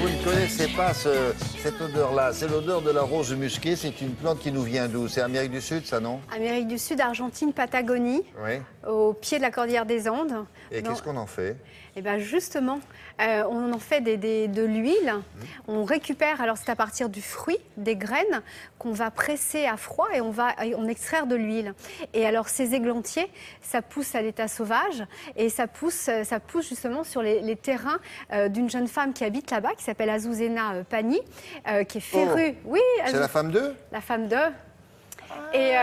vous ne connaissez pas cette odeur-là. C'est l'odeur de la rose musquée. C'est une plante qui nous vient d'où? C'est Amérique du Sud, ça, non? Amérique du Sud, Argentine, Patagonie, Oui. au pied de la cordillère des Andes. Et qu'est-ce qu'on en fait? Eh bien justement, on en fait de l'huile. On récupère, alors c'est à partir du fruit, des graines, qu'on va presser à froid et on extraire de l'huile. Et alors ces églantiers, ça pousse à l'état sauvage et ça pousse justement sur les terrains d'une jeune femme qui habite là-bas, qui s'appelle Azucena Pani, qui est férue. Oh. Oui, C'est la femme d'eux? La femme d'eux. Et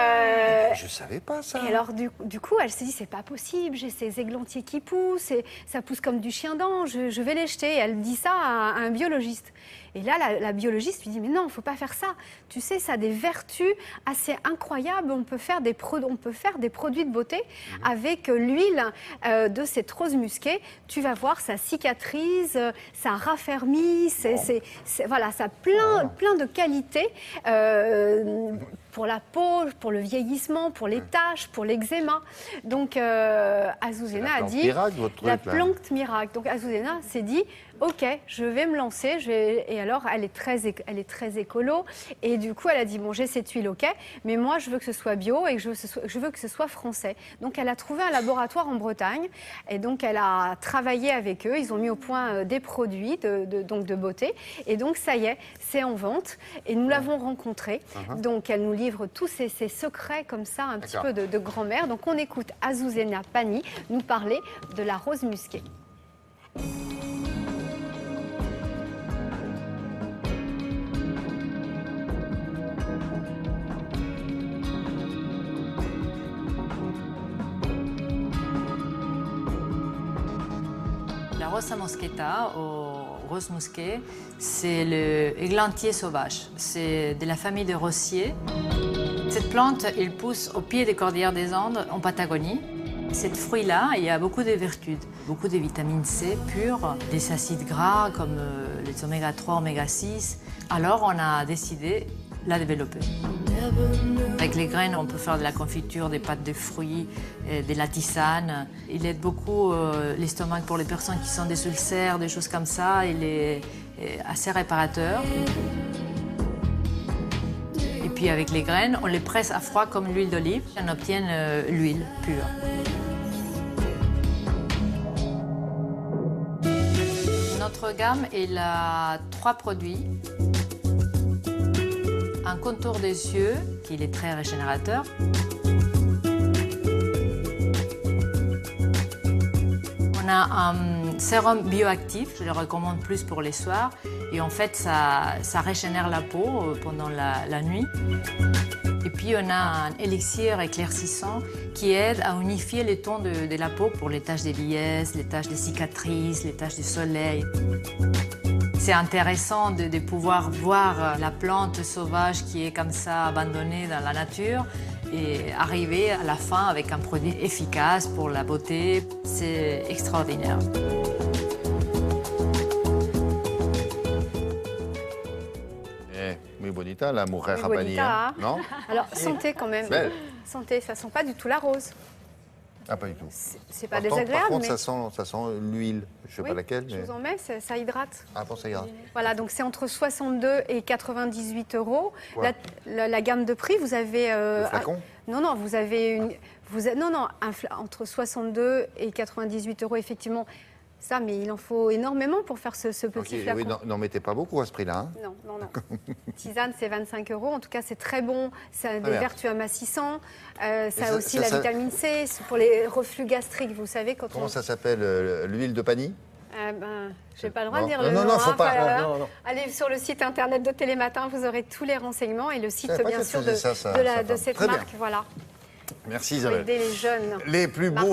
je savais pas ça. Et alors du coup, elle s'est dit, c'est pas possible, j'ai ces églantiers qui poussent, et ça pousse comme du chien dent, je vais les jeter. Et elle dit ça à un biologiste. Et là, la biologiste lui dit, mais non, il ne faut pas faire ça. Tu sais, ça a des vertus assez incroyables. On peut faire des produits de beauté avec l'huile de cette rose musquée. Tu vas voir, ça cicatrise, ça raffermit, voilà, ça a plein de qualités pour la peau, pour le vieillissement, pour les taches, pour l'eczéma. Donc, Azucena a dit, la plante miracle. Donc, Azucena s'est dit, ok, je vais me lancer. Et alors, elle est très écolo. Et du coup, elle a dit, bon, j'ai cette huile, ok, mais moi, je veux que ce soit bio et je veux que ce soit français. Donc, elle a trouvé un laboratoire en Bretagne. Et donc, elle a travaillé avec eux. Ils ont mis au point des produits donc de beauté. Et donc, ça y est, c'est en vente. Et nous l'avons rencontrée. Donc, elle nous livre tous ces secrets comme ça, un petit peu de grand-mère. Donc, on écoute Azucena Pani nous parler de la rose musquée. La rosa mosqueta, ou rose musquée, c'est le églantier sauvage. C'est de la famille des rosiers. Cette plante, elle pousse au pied des cordillères des Andes, en Patagonie. Cet fruit-là, il y a beaucoup de vertus, beaucoup de vitamine C pure, des acides gras comme les oméga 3, oméga 6. Alors, on a décidé de la développer. Avec les graines, on peut faire de la confiture, des pâtes de fruits, de la tisane. Il aide beaucoup l'estomac pour les personnes qui sont des ulcères, des choses comme ça. Il est assez réparateur. Et puis avec les graines, on les presse à froid comme l'huile d'olive. On obtient l'huile pure. Notre gamme, elle a 3 produits. Un contour des yeux, qui est très régénérateur. On a un sérum bioactif, je le recommande plus pour les soirs. Et en fait, ça régénère la peau pendant la nuit. Et puis, on a un élixir éclaircissant qui aide à unifier les tons de la peau pour les taches de vieillesse, les taches de cicatrices, les taches de soleil. C'est intéressant de pouvoir voir la plante sauvage qui est comme ça abandonnée dans la nature et arriver à la fin avec un produit efficace pour la beauté. C'est extraordinaire. Muy bonita, la mujer Muy bonita, Pani, non? Alors, santé quand même. Belle. Santé, ça sent pas du tout la rose. Ah, pas du tout. C'est pas Par désagréable, contre, mais... ça sent l'huile. Je sais pas laquelle. Je Mais... vous en mets, ça hydrate. Ah, bon, ça ira. Voilà, donc c'est entre 62 et 98 euros. La gamme de prix, vous avez... Le flacon? Non, vous avez une... entre 62 et 98 euros, effectivement. Ça, mais il en faut énormément pour faire ce petit flacon. Oui, n'en mettez pas beaucoup à ce prix-là. Hein? Non. Tisane, c'est 25 euros. En tout cas, c'est très bon. Ça a des vertus amassissantes. Ça a aussi la vitamine C pour les reflux gastriques. Vous savez, quand Comment ça s'appelle? L'huile de Pani? Je n'ai pas le droit de dire le nom. Non, faut pas. Non. Allez sur le site internet de Télématin, vous aurez tous les renseignements et le site, bien sûr, de cette marque. Voilà. Merci Pour Isabelle. aider les jeunes. Les plus beaux.